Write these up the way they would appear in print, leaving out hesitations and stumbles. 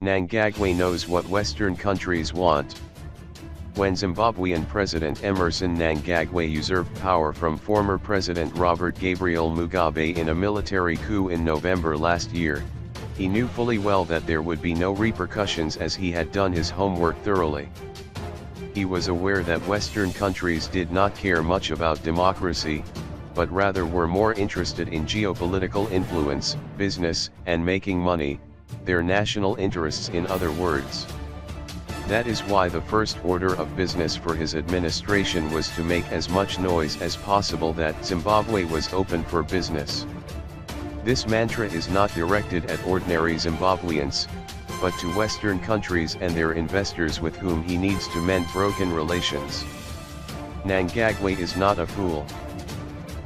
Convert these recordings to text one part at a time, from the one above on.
Mnangagwa knows what Western countries want. When Zimbabwean President Emmerson Mnangagwa usurped power from former President Robert Gabriel Mugabe in a military coup in November last year, he knew fully well that there would be no repercussions as he had done his homework thoroughly. He was aware that Western countries did not care much about democracy, but rather were more interested in geopolitical influence, business, and making money, their national interests in other words. That is why the first order of business for his administration was to make as much noise as possible that Zimbabwe was open for business. This mantra is not directed at ordinary Zimbabweans, but to Western countries and their investors with whom he needs to mend broken relations. Mnangagwa is not a fool.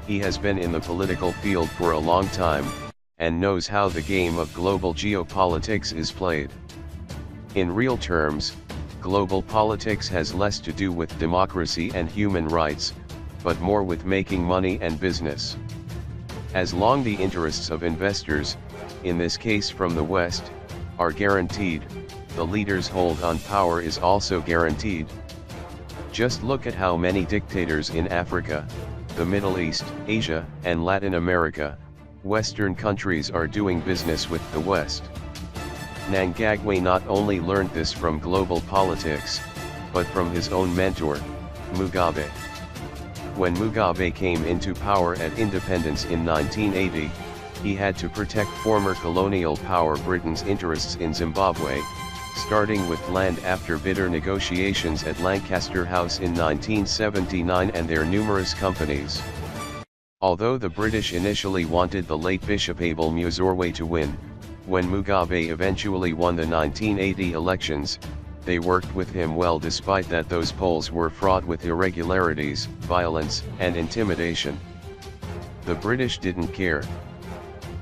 He has been in the political field for a long time, and knows how the game of global geopolitics is played. In real terms, global politics has less to do with democracy and human rights, but more with making money and business. As long the interests of investors, in this case from the West, are guaranteed, the leader's hold on power is also guaranteed. Just look at how many dictators in Africa, the Middle East, Asia, and Latin America, Western countries are doing business with the West. Mnangagwa not only learned this from global politics, but from his own mentor, Mugabe. When Mugabe came into power at independence in 1980, he had to protect former colonial power Britain's interests in Zimbabwe, starting with land after bitter negotiations at Lancaster House in 1979 and their numerous companies. Although the British initially wanted the late Bishop Abel Mugabe to win, when Mugabe eventually won the 1980 elections, they worked with him well despite that those polls were fraught with irregularities, violence, and intimidation. The British didn't care.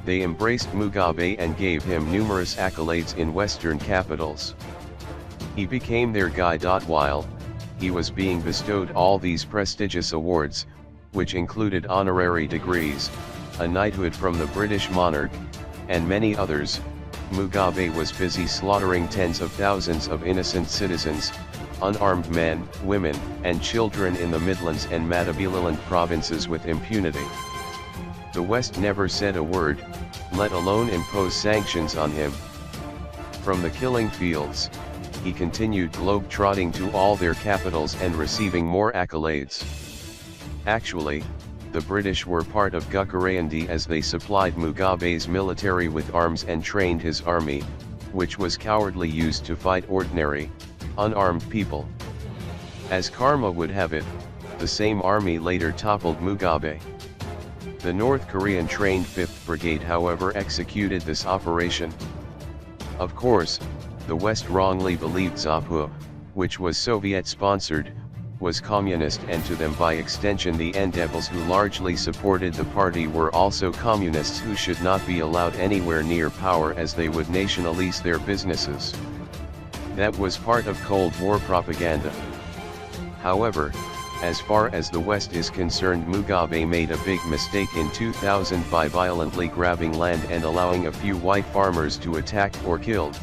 They embraced Mugabe and gave him numerous accolades in Western capitals. He became their guy. While he was being bestowed all these prestigious awards, which included honorary degrees, a knighthood from the British monarch, and many others, Mugabe was busy slaughtering tens of thousands of innocent citizens, unarmed men, women, and children in the Midlands and Matabeleland provinces with impunity. The West never said a word, let alone impose sanctions on him. From the killing fields, he continued globe-trotting to all their capitals and receiving more accolades. Actually, the British were part of Gukuraindi as they supplied Mugabe's military with arms and trained his army, which was cowardly used to fight ordinary, unarmed people. As karma would have it, the same army later toppled Mugabe. The North Korean trained 5th Brigade however executed this operation. Of course, the West wrongly believed ZAPU, which was Soviet-sponsored, was communist, and to them by extension the N-Devils who largely supported the party were also communists who should not be allowed anywhere near power as they would nationalize their businesses. That was part of Cold War propaganda. However, as far as the West is concerned, Mugabe made a big mistake in 2000 by violently grabbing land and allowing a few white farmers to attack or killed.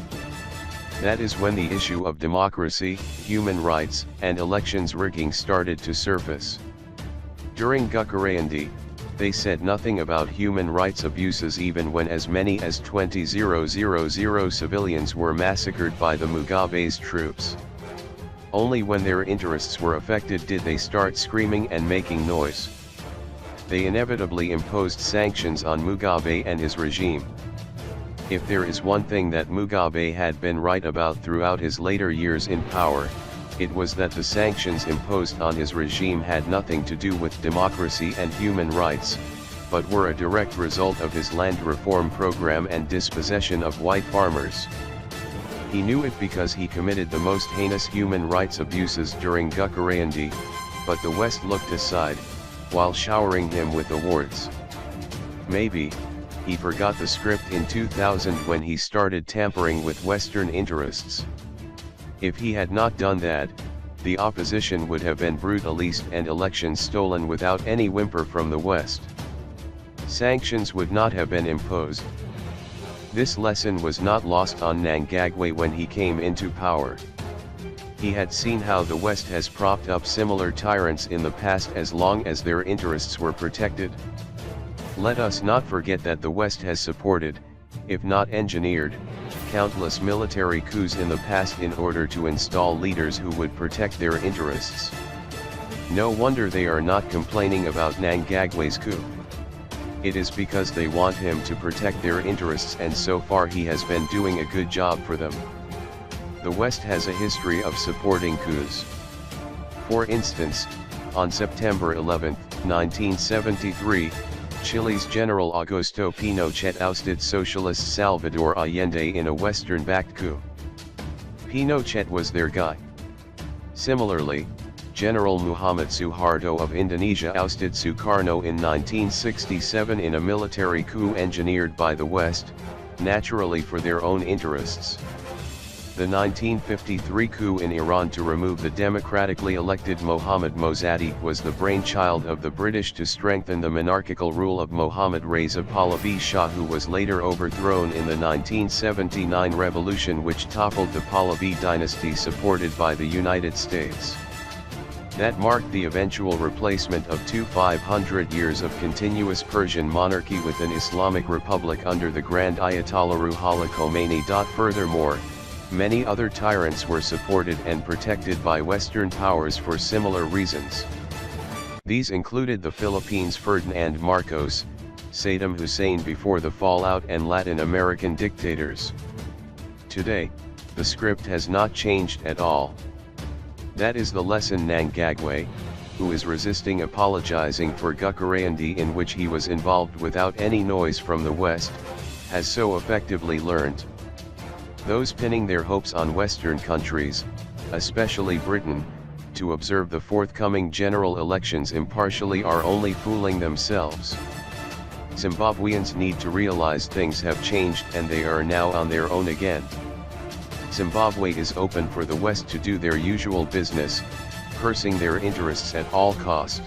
That is when the issue of democracy, human rights, and elections rigging started to surface. During Gukuraindi, they said nothing about human rights abuses even when as many as 20,000 civilians were massacred by the Mugabe's troops. Only when their interests were affected did they start screaming and making noise. They inevitably imposed sanctions on Mugabe and his regime. If there is one thing that Mugabe had been right about throughout his later years in power, it was that the sanctions imposed on his regime had nothing to do with democracy and human rights, but were a direct result of his land reform program and dispossession of white farmers. He knew it because he committed the most heinous human rights abuses during Gukuraindi, but the West looked aside, while showering him with awards. Maybe he forgot the script in 2000 when he started tampering with Western interests. If he had not done that, the opposition would have been brutalized and elections stolen without any whimper from the West. Sanctions would not have been imposed. This lesson was not lost on Mnangagwa when he came into power. He had seen how the West has propped up similar tyrants in the past as long as their interests were protected. Let us not forget that the West has supported, if not engineered, countless military coups in the past in order to install leaders who would protect their interests. No wonder they are not complaining about Mnangagwa's coup. It is because they want him to protect their interests, and so far he has been doing a good job for them. The West has a history of supporting coups. For instance, on September 11, 1973, Chile's General Augusto Pinochet ousted socialist Salvador Allende in a Western-backed coup. Pinochet was their guy. Similarly, General Muhammad Suharto of Indonesia ousted Sukarno in 1967 in a military coup engineered by the West, naturally for their own interests. The 1953 coup in Iran to remove the democratically elected Mohammad Mossadegh was the brainchild of the British to strengthen the monarchical rule of Mohammad Reza Pahlavi Shah, who was later overthrown in the 1979 revolution which toppled the Pahlavi dynasty supported by the United States. That marked the eventual replacement of 500 years of continuous Persian monarchy with an Islamic republic under the Grand Ayatollah Ruhollah Khomeini. Furthermore, many other tyrants were supported and protected by Western powers for similar reasons. These included the Philippines' Ferdinand Marcos, Saddam Hussein before the fallout, and Latin American dictators. Today, the script has not changed at all. That is the lesson Mnangagwa, who is resisting apologizing for Gukarayandi in which he was involved without any noise from the West, has so effectively learned. Those pinning their hopes on Western countries, especially Britain, to observe the forthcoming general elections impartially are only fooling themselves. Zimbabweans need to realize things have changed and they are now on their own again. Zimbabwe is open for the West to do their usual business, pursuing their interests at all cost.